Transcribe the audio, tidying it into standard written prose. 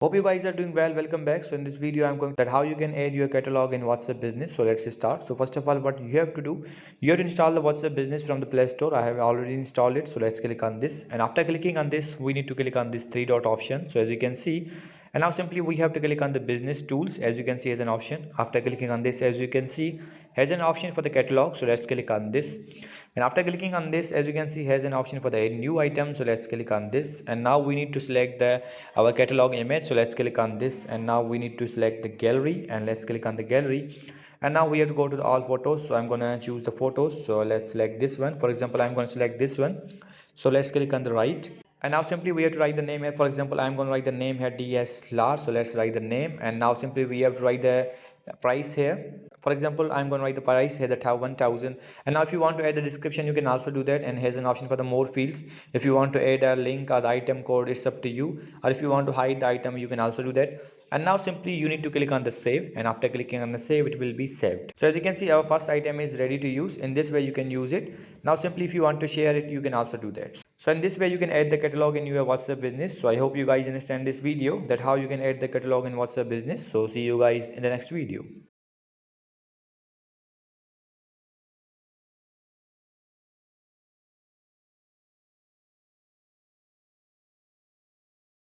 Hope you guys are doing well. Welcome back. So in this video, I'm going to that how you can add your catalog in WhatsApp Business. So let's start. So first of all, what you have to do, you have to install the WhatsApp Business from the Play Store. I have already installed it. So let's click on this. And after clicking on this, we need to click on this three dot option. So as you can see, and now simply we have to click on the business tools. As you can see, as an option. After clicking on this, as you can see, has an option for the catalog. So let's click on this. And after clicking on this, as you can see, has an option for the new item. So let's click on this. And now we need to select the our catalog image. So let's click on this. And now we need to select the gallery, and let's click on the gallery. And now we have to go to the all photos. So I'm gonna choose the photos. So let's select this one. For example, I'm gonna select this one. So let's click on the right. And now simply we have to write the name here. For example, I'm going to write the name here DSLR. So let's write the name. And now simply we have to write the price here. For example, I'm going to write the price here, the 1000. And now if you want to add the description, you can also do that. And here's an option for the more fields. If you want to add a link or the item code, it's up to you. Or if you want to hide the item, you can also do that. And now simply you need to click on the save, and after clicking on the save, it will be saved. So as you can see, our first item is ready to use. In this way you can use it. Now simply if you want to share it, you can also do that. So in this way you can add the catalog in your WhatsApp Business. So I hope you guys understand this video, that how you can add the catalog in WhatsApp Business. So see you guys in the next video.